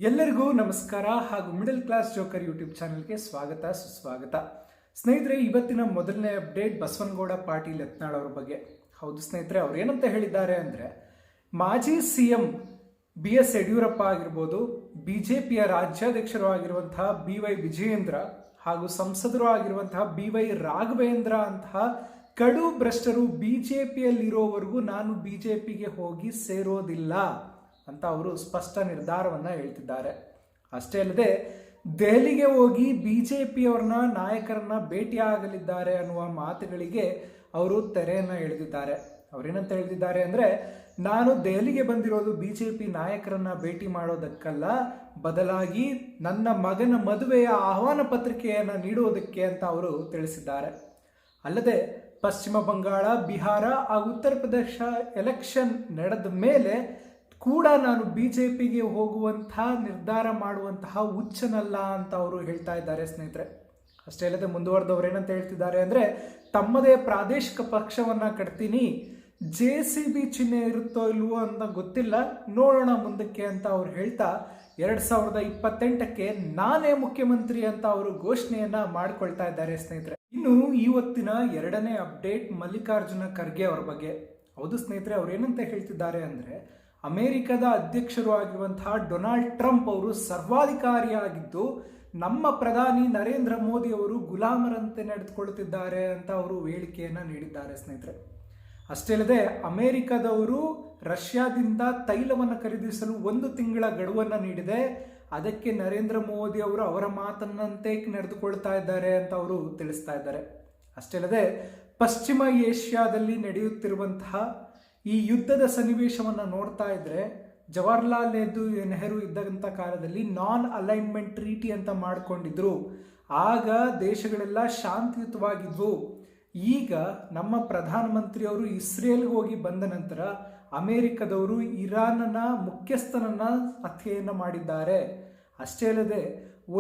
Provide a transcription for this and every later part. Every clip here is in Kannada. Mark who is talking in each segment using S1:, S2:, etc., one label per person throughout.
S1: ಎಲ್ಲರಿಗೂ ನಮಸ್ಕಾರ ಹಾಗೂ ಮಿಡಲ್ ಕ್ಲಾಸ್ ಜೋಕರ್ ಯೂಟ್ಯೂಬ್ ಚಾನಲ್ಗೆ ಸ್ವಾಗತ ಸುಸ್ವಾಗತ. ಸ್ನೇಹಿತರೆ, ಇವತ್ತಿನ ಮೊದಲನೇ ಅಪ್ಡೇಟ್ ಬಸವನಗೌಡ ಪಾಟೀಲ್ ಯತ್ನಾಳ್ ಅವರ ಬಗ್ಗೆ. ಹೌದು ಸ್ನೇಹಿತರೆ, ಅವ್ರು ಏನಂತ ಹೇಳಿದ್ದಾರೆ ಅಂದರೆ, ಮಾಜಿ ಸಿಎಂ BS ಯಡಿಯೂರಪ್ಪ ಆಗಿರ್ಬೋದು, BJPಯ ರಾಜ್ಯಾಧ್ಯಕ್ಷರು ಆಗಿರುವಂತಹ BY ವಿಜಯೇಂದ್ರ ಹಾಗೂ ಸಂಸದರು ಆಗಿರುವಂತಹ BY ರಾಘವೇಂದ್ರ ಅಂತಹ ಕಡು ಭ್ರಷ್ಟರು BJPಯಲ್ಲಿರೋವರೆಗೂ ನಾನು BJPಗೆ ಹೋಗಿ ಸೇರೋದಿಲ್ಲ ಅಂತ ಅವರು ಸ್ಪಷ್ಟ ನಿರ್ಧಾರವನ್ನು ಹೇಳ್ತಿದ್ದಾರೆ. ಅಷ್ಟೇ ಅಲ್ಲದೆ ದೆಹಲಿಗೆ ಹೋಗಿ BJPಯವರನ್ನ ನಾಯಕರನ್ನ ಭೇಟಿಯಾಗಲಿದ್ದಾರೆ ಅನ್ನುವ ಮಾತುಗಳಿಗೆ ಅವರು ತೆರೆಯನ್ನು ಎಳೆದಿದ್ದಾರೆ. ಅವರೇನಂತ ಹೇಳ್ತಿದ್ದಾರೆ ಅಂದರೆ, ನಾನು ದೆಹಲಿಗೆ ಬಂದಿರೋದು BJP ನಾಯಕರನ್ನ ಭೇಟಿ ಮಾಡೋದಕ್ಕಲ್ಲ, ಬದಲಾಗಿ ನನ್ನ ಮಗನ ಮದುವೆಯ ಆಹ್ವಾನ ಪತ್ರಿಕೆಯನ್ನು ನೀಡುವುದಕ್ಕೆ ಅಂತ ಅವರು ತಿಳಿಸಿದ್ದಾರೆ. ಅಲ್ಲದೆ ಪಶ್ಚಿಮ ಬಂಗಾಳ, ಬಿಹಾರ ಹಾಗೂ ಉತ್ತರ ಪ್ರದೇಶ ಎಲೆಕ್ಷನ್ ನಡೆದ ಮೇಲೆ ಕೂಡ ನಾನು BJPಗೆ ಹೋಗುವಂತಹ ನಿರ್ಧಾರ ಮಾಡುವಂತಹ ಹುಚ್ಚನಲ್ಲ ಅಂತ ಅವರು ಹೇಳ್ತಾ ಇದ್ದಾರೆ ಸ್ನೇಹಿತರೆ. ಅಷ್ಟೇ ಅಲ್ಲದೆ ಮುಂದುವರೆದವರು ಏನಂತ ಹೇಳ್ತಿದ್ದಾರೆ ಅಂದರೆ, ತಮ್ಮದೇ ಪ್ರಾದೇಶಿಕ ಪಕ್ಷವನ್ನು ಕಟ್ತೀನಿ, JCB ಚಿಹ್ನೆ ಇರುತ್ತೋ ಇಲ್ವೋ ಅಂತ ಗೊತ್ತಿಲ್ಲ, ನೋಡೋಣ ಮುಂದಕ್ಕೆ ಅಂತ ಅವ್ರು ಹೇಳ್ತಾ 2028ಕ್ಕೆ ನಾನೇ ಮುಖ್ಯಮಂತ್ರಿ ಅಂತ ಅವರು ಘೋಷಣೆಯನ್ನ ಮಾಡಿಕೊಳ್ತಾ ಇದ್ದಾರೆ ಸ್ನೇಹಿತರೆ. ಇನ್ನು ಇವತ್ತಿನ ಎರಡನೇ ಅಪ್ಡೇಟ್ ಮಲ್ಲಿಕಾರ್ಜುನ ಖರ್ಗೆ ಅವರ ಬಗ್ಗೆ. ಹೌದು ಸ್ನೇಹಿತರೆ, ಅವ್ರು ಏನಂತ ಹೇಳ್ತಿದ್ದಾರೆ ಅಂದರೆ, ಅಮೆರಿಕದ ಅಧ್ಯಕ್ಷರು ಆಗಿರುವಂತಹ ಡೊನಾಲ್ಡ್ ಟ್ರಂಪ್ ಅವರು ಸರ್ವಾಧಿಕಾರಿಯಾಗಿದ್ದು ನಮ್ಮ ಪ್ರಧಾನಿ ನರೇಂದ್ರ ಮೋದಿ ಅವರು ಗುಲಾಮರಂತೆ ನಡೆದುಕೊಳ್ಳುತ್ತಿದ್ದಾರೆ ಅಂತ ಅವರು ಹೇಳಿಕೆಯನ್ನು ನೀಡಿದ್ದಾರೆ ಸ್ನೇಹಿತರೆ. ಅಷ್ಟೇ ಅಲ್ಲದೆ ಅಮೆರಿಕದವರು ರಷ್ಯಾದಿಂದ ತೈಲವನ್ನು ಖರೀದಿಸಲು 1 ತಿಂಗಳ ಗಡುವನ್ನು ನೀಡಿದೆ, ಅದಕ್ಕೆ ನರೇಂದ್ರ ಮೋದಿ ಅವರು ಅವರ ಮಾತನ್ನಂತೆ ನಡೆದುಕೊಳ್ತಾ ಇದ್ದಾರೆ ಅಂತ ಅವರು ತಿಳಿಸ್ತಾ ಇದ್ದಾರೆ. ಅಷ್ಟೇ ಅಲ್ಲದೆ ಪಶ್ಚಿಮ ಏಷ್ಯಾದಲ್ಲಿ ನಡೆಯುತ್ತಿರುವಂತಹ ಈ ಯುದ್ಧದ ಸನ್ನಿವೇಶವನ್ನು ನೋಡ್ತಾ ಇದ್ರೆ, ಜವಾಹರ್ಲಾಲ್ ನೆಹರು ಇದ್ದಂಥ ಕಾಲದಲ್ಲಿ ನಾನ್ ಅಲೈನ್ಮೆಂಟ್ ಟ್ರೀಟಿ ಅಂತ ಮಾಡಿಕೊಂಡಿದ್ರು, ಆಗ ದೇಶಗಳೆಲ್ಲ ಶಾಂತಿಯುತವಾಗಿದ್ವು. ಈಗ ನಮ್ಮ ಪ್ರಧಾನಮಂತ್ರಿಯವರು ಇಸ್ರೇಲ್ಗೆ ಹೋಗಿ ಬಂದ ನಂತರ ಅಮೆರಿಕದವರು ಇರಾನ್ನ ಮುಖ್ಯಸ್ಥನನ್ನ ಹತ್ಯೆಯನ್ನು ಮಾಡಿದ್ದಾರೆ. ಅಷ್ಟೇ ಅಲ್ಲದೆ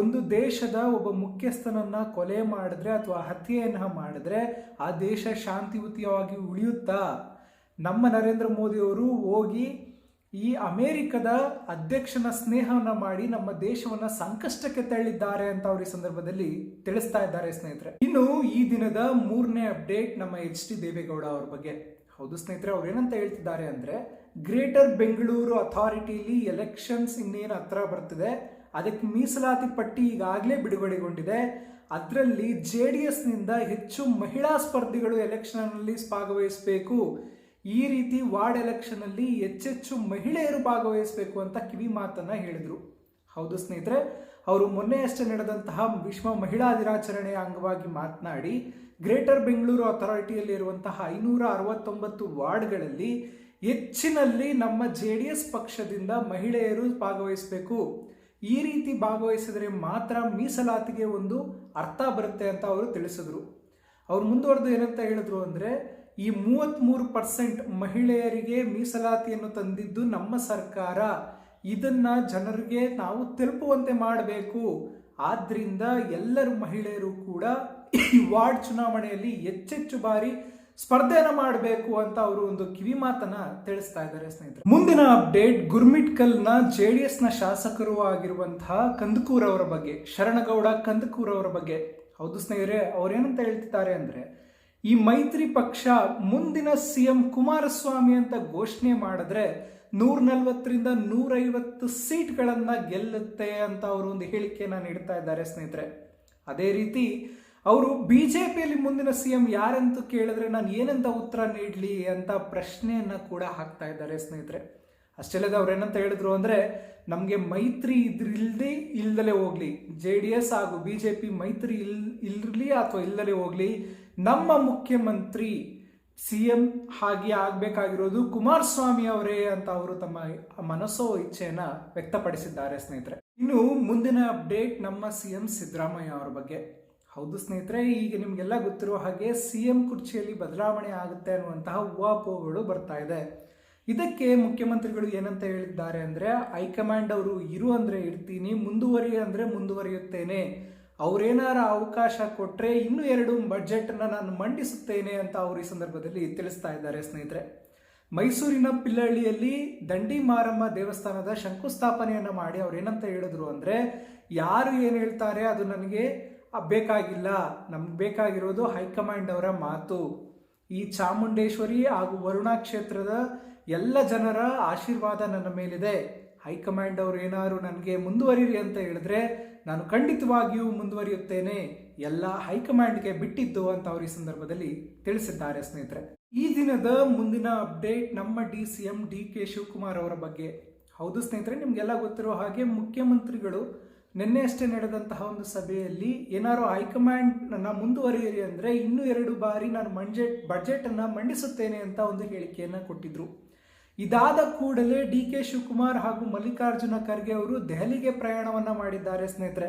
S1: ಒಂದು ದೇಶದ ಒಬ್ಬ ಮುಖ್ಯಸ್ಥನನ್ನ ಕೊಲೆ ಮಾಡಿದ್ರೆ ಅಥವಾ ಹತ್ಯೆಯನ್ನು ಮಾಡಿದ್ರೆ ಆ ದೇಶ ಶಾಂತಿಯುತವಾಗಿ ಉಳಿಯುತ್ತಾ? ನಮ್ಮ ನರೇಂದ್ರ ಮೋದಿಯವರು ಹೋಗಿ ಈ ಅಮೆರಿಕದ ಅಧ್ಯಕ್ಷನ ಸ್ನೇಹವನ್ನು ಮಾಡಿ ನಮ್ಮ ದೇಶವನ್ನ ಸಂಕಷ್ಟಕ್ಕೆ ತಳ್ಳಿದ್ದಾರೆ ಅಂತ ಅವರು ಈ ಸಂದರ್ಭದಲ್ಲಿ ತಿಳಿಸ್ತಾ ಇದ್ದಾರೆ ಸ್ನೇಹಿತರೆ. ಇನ್ನು ಈ ದಿನದ 3ನೇ ಅಪ್ಡೇಟ್ ನಮ್ಮ HD ದೇವೇಗೌಡ ಅವರ ಬಗ್ಗೆ. ಹೌದು ಸ್ನೇಹಿತರೆ, ಅವ್ರು ಏನಂತ ಹೇಳ್ತಿದ್ದಾರೆ ಅಂದರೆ, ಗ್ರೇಟರ್ ಬೆಂಗಳೂರು ಅಥಾರಿಟಿಲಿ ಎಲೆಕ್ಷನ್ಸ್ ಇನ್ನೇನು ಹತ್ರ ಬರ್ತಿದೆ, ಅದಕ್ಕೆ ಮೀಸಲಾತಿ ಪಟ್ಟಿ ಈಗಾಗಲೇ ಬಿಡುಗಡೆಗೊಂಡಿದೆ. ಅದರಲ್ಲಿ JDSನಿಂದ ಹೆಚ್ಚು ಮಹಿಳಾ ಸ್ಪರ್ಧಿಗಳು ಎಲೆಕ್ಷನ್ನಲ್ಲಿ ಭಾಗವಹಿಸಬೇಕು, ಈ ರೀತಿ ವಾರ್ಡ್ ಎಲೆಕ್ಷನ್ ಅಲ್ಲಿ ಹೆಚ್ಚೆಚ್ಚು ಮಹಿಳೆಯರು ಭಾಗವಹಿಸಬೇಕು ಅಂತ ಕಿವಿ ಮಾತನ್ನ ಹೇಳಿದ್ರು. ಹೌದು ಸ್ನೇಹಿತರೆ, ಅವರು ಮೊನ್ನೆಯಷ್ಟೇ ನಡೆದಂತಹ ವಿಶ್ವ ಮಹಿಳಾ ದಿನಾಚರಣೆಯ ಅಂಗವಾಗಿ ಮಾತನಾಡಿ, ಗ್ರೇಟರ್ ಬೆಂಗಳೂರು ಅಥಾರಿಟಿಯಲ್ಲಿ ಇರುವಂತಹ 569 ವಾರ್ಡ್ಗಳಲ್ಲಿ ಹೆಚ್ಚಿನಲ್ಲಿ ನಮ್ಮ JDS ಪಕ್ಷದಿಂದ ಮಹಿಳೆಯರು ಭಾಗವಹಿಸಬೇಕು, ಈ ರೀತಿ ಭಾಗವಹಿಸಿದರೆ ಮಾತ್ರ ಮೀಸಲಾತಿಗೆ ಒಂದು ಅರ್ಥ ಬರುತ್ತೆ ಅಂತ ಅವರು ತಿಳಿಸಿದ್ರು. ಅವ್ರು ಮುಂದುವರೆದು ಏನಂತ ಹೇಳಿದ್ರು ಅಂದರೆ, ಈ 33% ಮಹಿಳೆಯರಿಗೆ ಮೀಸಲಾತಿಯನ್ನು ತಂದಿದ್ದು ನಮ್ಮ ಸರ್ಕಾರ, ಇದನ್ನ ಜನರಿಗೆ ನಾವು ತಲುಪುವಂತೆ ಮಾಡಬೇಕು, ಆದ್ರಿಂದ ಎಲ್ಲರೂ ಮಹಿಳೆಯರು ಕೂಡ ಈ ವಾರ್ಡ್ ಚುನಾವಣೆಯಲ್ಲಿ ಹೆಚ್ಚೆಚ್ಚು ಬಾರಿ ಸ್ಪರ್ಧೆಯನ್ನು ಮಾಡಬೇಕು ಅಂತ ಅವರು ಒಂದು ಕಿವಿ ಮಾತನ್ನ ತಿಳಿಸ್ತಾ ಇದ್ದಾರೆ ಸ್ನೇಹಿತರೆ. ಮುಂದಿನ ಅಪ್ಡೇಟ್ ಗುರ್ಮಿಟ್ಕಲ್ನ JDSನ ಶಾಸಕರು ಆಗಿರುವಂತಹ ಕಂದಕೂರ್ ಅವರ ಬಗ್ಗೆ, ಶರಣಗೌಡ ಕಂದಕೂರ್ ಅವರ ಬಗ್ಗೆ. ಹೌದು ಸ್ನೇಹಿತರೆ, ಅವ್ರೇನಂತ ಹೇಳ್ತಿದ್ದಾರೆ ಅಂದರೆ, ಈ ಮೈತ್ರಿ ಪಕ್ಷ ಮುಂದಿನ CM ಕುಮಾರಸ್ವಾಮಿ ಅಂತ ಘೋಷಣೆ ಮಾಡಿದ್ರೆ 140ರಿಂದ 150 ಸೀಟ್ಗಳನ್ನ ಗೆಲ್ಲುತ್ತೆ ಅಂತ ಅವರು ಒಂದು ಹೇಳಿಕೆಯನ್ನ ನೀಡ್ತಾ ಇದ್ದಾರೆ ಸ್ನೇಹಿತರೆ. ಅದೇ ರೀತಿ ಅವರು BJPಯಲ್ಲಿ ಮುಂದಿನ CM ಯಾರಂತ ಕೇಳಿದ್ರೆ ನಾನು ಏನಂತ ಉತ್ತರ ನೀಡಲಿ ಅಂತ ಪ್ರಶ್ನೆಯನ್ನ ಕೂಡ ಹಾಕ್ತಾ ಇದ್ದಾರೆ ಸ್ನೇಹಿತರೆ. ಅಷ್ಟೇ ಅಲ್ಲದೆ ಅವ್ರು ಏನಂತ ಹೇಳಿದ್ರು ಅಂದರೆ, ನಮಗೆ ಮೈತ್ರಿ ಇಲ್ದಲೇ ಹೋಗ್ಲಿ, JDS ಹಾಗೂ BJP ಮೈತ್ರಿ ಇರಲಿ ಅಥವಾ ಇಲ್ಲದಲೇ ಹೋಗ್ಲಿ, ನಮ್ಮ ಮುಖ್ಯಮಂತ್ರಿ CM ಹಾಗೆ ಆಗಬೇಕಾಗಿರೋದು ಕುಮಾರಸ್ವಾಮಿ ಅವರೇ ಅಂತ ಅವರು ತಮ್ಮ ಮನಸ್ಸೋ ಇಚ್ಛೆಯನ್ನ ವ್ಯಕ್ತಪಡಿಸಿದ್ದಾರೆ ಸ್ನೇಹಿತರೆ. ಇನ್ನು ಮುಂದಿನ ಅಪ್ಡೇಟ್ ನಮ್ಮ CM ಸಿದ್ದರಾಮಯ್ಯ ಅವರ ಬಗ್ಗೆ. ಹೌದು ಸ್ನೇಹಿತರೆ, ಈಗ ನಿಮಗೆಲ್ಲ ಗೊತ್ತಿರುವ ಹಾಗೆ CM ಕುರ್ಚಿಯಲ್ಲಿ ಬದಲಾವಣೆ ಆಗುತ್ತೆ ಅನ್ನುವಂತಹ ಊಹಾಪೋಹಗಳು ಬರ್ತಾ ಇದೆ. ಇದಕ್ಕೆ ಮುಖ್ಯಮಂತ್ರಿಗಳು ಏನಂತ ಹೇಳಿದ್ದಾರೆ ಅಂದರೆ, ಹೈಕಮಾಂಡ್ ಅವರು ಇರು ಅಂದರೆ ಇರ್ತೀನಿ, ಮುಂದುವರಿ ಅಂದರೆ ಮುಂದುವರಿಯುತ್ತೇನೆ, ಅವರೇನಾರ ಅವಕಾಶ ಕೊಟ್ಟರೆ ಇನ್ನೂ 2 ಬಜೆಟ್ನ ನಾನು ಮಂಡಿಸುತ್ತೇನೆ ಅಂತ ಅವರು ಈ ಸಂದರ್ಭದಲ್ಲಿ ತಿಳಿಸ್ತಾ ಇದ್ದಾರೆ ಸ್ನೇಹಿತರೆ. ಮೈಸೂರಿನ ಪಿಲ್ಲಹಳ್ಳಿಯಲ್ಲಿ ದಂಡಿ ಮಾರಮ್ಮ ದೇವಸ್ಥಾನದ ಶಂಕುಸ್ಥಾಪನೆಯನ್ನು ಮಾಡಿ ಅವ್ರು ಏನಂತ ಹೇಳಿದ್ರು ಅಂದರೆ, ಯಾರು ಏನು ಹೇಳ್ತಾರೆ ಅದು ನನಗೆ ಬೇಕಾಗಿಲ್ಲ, ನಮ್ಗೆ ಬೇಕಾಗಿರೋದು ಹೈಕಮಾಂಡ್ ಅವರ ಮಾತು. ಈ ಚಾಮುಂಡೇಶ್ವರಿ ಹಾಗೂ ವರುಣಾ ಕ್ಷೇತ್ರದ ಎಲ್ಲ ಜನರ ಆಶೀರ್ವಾದ ನನ್ನ ಮೇಲಿದೆ. ಹೈಕಮಾಂಡ್ ಅವರು ಏನಾದ್ರು ನನಗೆ ಮುಂದುವರಿರಿ ಅಂತ ಹೇಳಿದ್ರೆ ನಾನು ಖಂಡಿತವಾಗಿಯೂ ಮುಂದುವರಿಯುತ್ತೇನೆ, ಎಲ್ಲ ಹೈಕಮಾಂಡ್ಗೆ ಬಿಟ್ಟಿದ್ದು ಅಂತ ಅವರು ಈ ಸಂದರ್ಭದಲ್ಲಿ ತಿಳಿಸಿದ್ದಾರೆ ಸ್ನೇಹಿತರೆ. ಈ ದಿನದ ಮುಂದಿನ ಅಪ್ಡೇಟ್ ನಮ್ಮ DCM DK ಶಿವಕುಮಾರ್ ಅವರ ಬಗ್ಗೆ. ಹೌದು ಸ್ನೇಹಿತರೆ, ನಿಮಗೆಲ್ಲ ಗೊತ್ತಿರೋ ಹಾಗೆ ಮುಖ್ಯಮಂತ್ರಿಗಳು ನಿನ್ನೆ ಅಷ್ಟೇ ನಡೆದಂತಹ ಒಂದು ಸಭೆಯಲ್ಲಿ ಏನಾರು ಹೈಕಮಾಂಡ್ ನನ್ನ ಮುಂದುವರಿಯಿರಿ ಅಂದರೆ ಇನ್ನೂ 2 ಬಾರಿ ನಾನು ಬಜೆಟನ್ನು ಮಂಡಿಸುತ್ತೇನೆ ಅಂತ ಒಂದು ಹೇಳಿಕೆಯನ್ನು ಕೊಟ್ಟಿದ್ರು. ಇದಾದ ಕೂಡಲೇ DK ಶಿವಕುಮಾರ್ ಹಾಗೂ ಮಲ್ಲಿಕಾರ್ಜುನ ಖರ್ಗೆ ಅವರು ದೆಹಲಿಗೆ ಪ್ರಯಾಣವನ್ನು ಮಾಡಿದ್ದಾರೆ ಸ್ನೇಹಿತರೆ.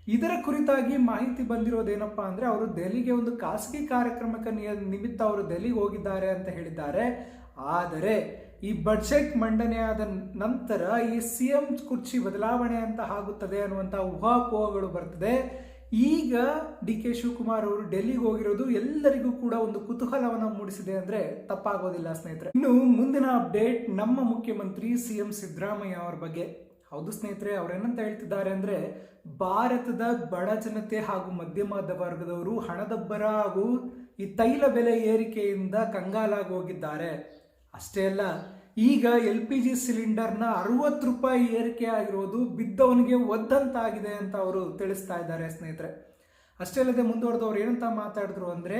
S1: ಇದರ ಕುರಿತಾಗಿ ಮಾಹಿತಿ ಬಂದಿರೋದೇನಪ್ಪ ಅಂದರೆ, ಅವರು ದೆಹಲಿಗೆ ಒಂದು ಖಾಸಗಿ ಕಾರ್ಯಕ್ರಮಕ್ಕೆ ನಿಮಿತ್ತ ಅವರು ದೆಹಲಿಗೆ ಹೋಗಿದ್ದಾರೆ ಅಂತ ಹೇಳಿದ್ದಾರೆ. ಆದರೆ ಈ ಬಜೆಟ್ ಮಂಡನೆಯಾದ ನಂತರ ಈ CM ಕುರ್ಚಿ ಬದಲಾವಣೆ ಅಂತ ಆಗುತ್ತದೆ ಅನ್ನುವಂಥ ಊಹಾಪೋಹಗಳು ಬರ್ತದೆ. ಈಗ DK ಶಿವಕುಮಾರ್ ಅವರು ಡೆಲ್ಲಿಗೆ ಹೋಗಿರೋದು ಎಲ್ಲರಿಗೂ ಕೂಡ ಒಂದು ಕುತೂಹಲವನ್ನು ಮೂಡಿಸಿದೆ ಅಂದರೆ ತಪ್ಪಾಗೋದಿಲ್ಲ ಸ್ನೇಹಿತರೆ. ಇನ್ನು ಮುಂದಿನ ಅಪ್ಡೇಟ್ ನಮ್ಮ ಮುಖ್ಯಮಂತ್ರಿ CM ಸಿದ್ದರಾಮಯ್ಯ ಅವರ ಬಗ್ಗೆ. ಹೌದು ಸ್ನೇಹಿತರೆ, ಅವರೇನಂತ ಹೇಳ್ತಿದ್ದಾರೆ ಅಂದರೆ, ಭಾರತದ ಬಡ ಜನತೆ ಹಾಗೂ ಮಧ್ಯಮ ವರ್ಗದವರು ಹಣದಬ್ಬರ ಹಾಗೂ ಈ ತೈಲ ಬೆಲೆ ಏರಿಕೆಯಿಂದ ಕಂಗಾಲಾಗಿ ಹೋಗಿದ್ದಾರೆ. ಅಷ್ಟೇ ಅಲ್ಲ, ಈಗ LPG ಸಿಲಿಂಡರ್ನ 60 ರೂಪಾಯಿ ಏರಿಕೆ ಆಗಿರೋದು ಬಿದ್ದವನಿಗೆ ಒದ್ದಂತಾಗಿದೆ ಅಂತ ಅವರು ತಿಳಿಸ್ತಾ ಇದ್ದಾರೆ ಸ್ನೇಹಿತರೆ. ಅಷ್ಟೇ ಅಲ್ಲದೆ ಮುಂದುವರೆದವ್ರು ಏನಂತ ಮಾತಾಡಿದ್ರು ಅಂದರೆ,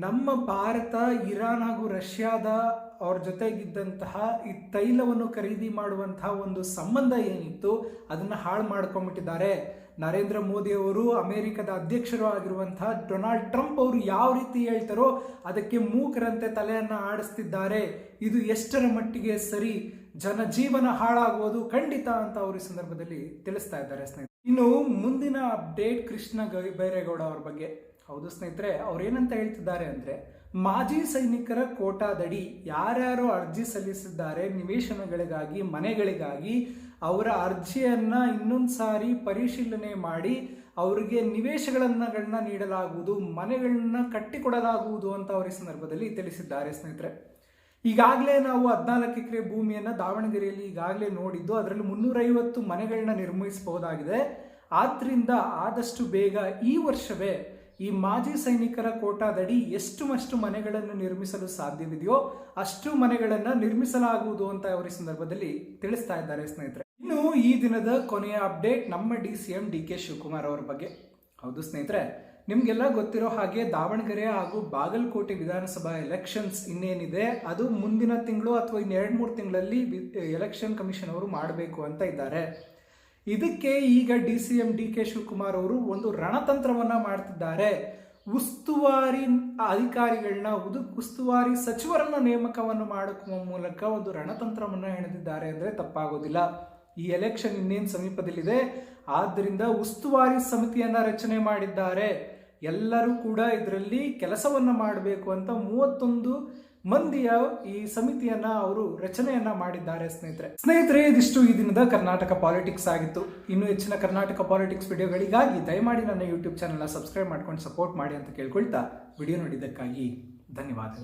S1: ನಮ್ಮ ಭಾರತ ಇರಾನ್ ಹಾಗೂ ರಷ್ಯಾದ ಅವ್ರ ಜೊತೆಗಿದ್ದಂತಹ ಈ ತೈಲವನ್ನು ಖರೀದಿ ಮಾಡುವಂತಹ ಒಂದು ಸಂಬಂಧ ಏನಿತ್ತು ಅದನ್ನು ಹಾಳು ಮಾಡ್ಕೊಂಡ್ಬಿಟ್ಟಿದ್ದಾರೆ. ನರೇಂದ್ರ ಮೋದಿ ಅವರು ಅಮೆರಿಕದ ಅಧ್ಯಕ್ಷರು ಆಗಿರುವಂತಹ ಡೊನಾಲ್ಡ್ ಟ್ರಂಪ್ ಅವರು ಯಾವ ರೀತಿ ಹೇಳ್ತಾರೋ ಅದಕ್ಕೆ ಮೂಕರಂತೆ ತಲೆಯನ್ನು ಆಡಿಸ್ತಿದ್ದಾರೆ. ಇದು ಎಷ್ಟರ ಮಟ್ಟಿಗೆ ಸರಿ, ಜನಜೀವನ ಹಾಳಾಗುವುದು ಖಂಡಿತ ಅಂತ ಅವರು ಈ ಸಂದರ್ಭದಲ್ಲಿ ತಿಳಿಸ್ತಾ ಇದ್ದಾರೆ ಸ್ನೇಹಿತರೆ. ಇನ್ನು ಮುಂದಿನ ಅಪ್ಡೇಟ್ ಕೃಷ್ಣ ಬೈರೇಗೌಡ ಅವ್ರ ಬಗ್ಗೆ. ಹೌದು ಸ್ನೇಹಿತರೆ, ಅವ್ರು ಏನಂತ ಹೇಳ್ತಿದ್ದಾರೆ ಅಂದರೆ, ಮಾಜಿ ಸೈನಿಕರ ಕೋಟಾದಡಿ ಯಾರ್ಯಾರು ಅರ್ಜಿ ಸಲ್ಲಿಸಿದ್ದಾರೆ ನಿವೇಶನಗಳಿಗಾಗಿ, ಮನೆಗಳಿಗಾಗಿ, ಅವರ ಅರ್ಜಿಯನ್ನು ಇನ್ನೊಂದು ಸಾರಿ ಪರಿಶೀಲನೆ ಮಾಡಿ ಅವರಿಗೆ ನಿವೇಶನಗಳನ್ನ ನೀಡಲಾಗುವುದು, ಮನೆಗಳನ್ನ ಕಟ್ಟಿಕೊಡಲಾಗುವುದು ಅಂತ ಅವರು ಈ ಸಂದರ್ಭದಲ್ಲಿ ತಿಳಿಸಿದ್ದಾರೆ ಸ್ನೇಹಿತರೆ. ಈಗಾಗಲೇ ನಾವು 14 ಎಕರೆ ಭೂಮಿಯನ್ನು ದಾವಣಗೆರೆಯಲ್ಲಿ ಈಗಾಗಲೇ ನೋಡಿದ್ದು, ಅದರಲ್ಲಿ 350 ಮನೆಗಳನ್ನ ನಿರ್ಮಿಸಬಹುದಾಗಿದೆ. ಆದ್ದರಿಂದ ಆದಷ್ಟು ಬೇಗ ಈ ವರ್ಷವೇ ಈ ಮಾಜಿ ಸೈನಿಕರ ಕೋಟಾದಡಿ ಎಷ್ಟು ಮನೆಗಳನ್ನು ನಿರ್ಮಿಸಲು ಸಾಧ್ಯವಿದೆಯೋ ಅಷ್ಟು ಮನೆಗಳನ್ನು ನಿರ್ಮಿಸಲಾಗುವುದು ಅಂತ ಅವರು ಈ ಸಂದರ್ಭದಲ್ಲಿ ತಿಳಿಸ್ತಾ ಇದ್ದಾರೆ ಸ್ನೇಹಿತರೆ. ಇನ್ನು ಈ ದಿನದ ಕೊನೆಯ ಅಪ್ಡೇಟ್ ನಮ್ಮ DCM DK ಶಿವಕುಮಾರ್ ಅವರ ಬಗ್ಗೆ. ಹೌದು ಸ್ನೇಹಿತರೆ, ನಿಮಗೆಲ್ಲ ಗೊತ್ತಿರೋ ಹಾಗೆ ದಾವಣಗೆರೆ ಹಾಗೂ ಬಾಗಲಕೋಟೆ ವಿಧಾನಸಭಾ ಎಲೆಕ್ಷನ್ಸ್ ಇನ್ನೇನಿದೆ ಅದು ಮುಂದಿನ ತಿಂಗಳು ಅಥವಾ ಇನ್ನು 2-3 ತಿಂಗಳಲ್ಲಿ ಎಲೆಕ್ಷನ್ ಕಮಿಷನ್ ಅವರು ಮಾಡಬೇಕು ಅಂತ ಇದ್ದಾರೆ. ಇದಕ್ಕೆ ಈಗ DCM DK ಶಿವಕುಮಾರ್ ಅವರು ಒಂದು ರಣತಂತ್ರವನ್ನ ಮಾಡ್ತಿದ್ದಾರೆ. ಉಸ್ತುವಾರಿ ಅಧಿಕಾರಿಗಳನ್ನ, ಉಸ್ತುವಾರಿ ಸಚಿವರನ್ನ ನೇಮಕವನ್ನು ಮಾಡುವ ಮೂಲಕ ಒಂದು ರಣತಂತ್ರವನ್ನ ಹೆಣೆದಿದ್ದಾರೆ ಅಂದರೆ ತಪ್ಪಾಗೋದಿಲ್ಲ. ಈ ಎಲೆಕ್ಷನ್ ಇನ್ನೇನು ಸಮೀಪದಲ್ಲಿದೆ, ಆದ್ದರಿಂದ ಉಸ್ತುವಾರಿ ಸಮಿತಿಯನ್ನ ರಚನೆ ಮಾಡಿದ್ದಾರೆ. ಎಲ್ಲರೂ ಕೂಡ ಇದರಲ್ಲಿ ಕೆಲಸವನ್ನ ಮಾಡಬೇಕು ಅಂತ 31 ಮಂದಿಯ ಈ ಸಮಿತಿಯನ್ನ ಅವರು ರಚನೆಯನ್ನ ಮಾಡಿದ್ದಾರೆ ಸ್ನೇಹಿತರೆ. ಇದಿಷ್ಟು ಈ ದಿನದ ಕರ್ನಾಟಕ ಪಾಲಿಟಿಕ್ಸ್ ಆಗಿತ್ತು. ಇನ್ನು ಹೆಚ್ಚಿನ ಕರ್ನಾಟಕ ಪಾಲಿಟಿಕ್ಸ್ ವಿಡಿಯೋಗಳಿಗಾಗಿ ದಯಮಾಡಿ ನನ್ನ ಯೂಟ್ಯೂಬ್ ಚಾನೆಲ್ನ ಸಬ್ಸ್ಕ್ರೈಬ್ ಮಾಡ್ಕೊಂಡು ಸಪೋರ್ಟ್ ಮಾಡಿ ಅಂತ ಕೇಳ್ಕೊಳ್ತಾ ವಿಡಿಯೋ ನೋಡಿದ್ದಕ್ಕಾಗಿ ಧನ್ಯವಾದಗಳು.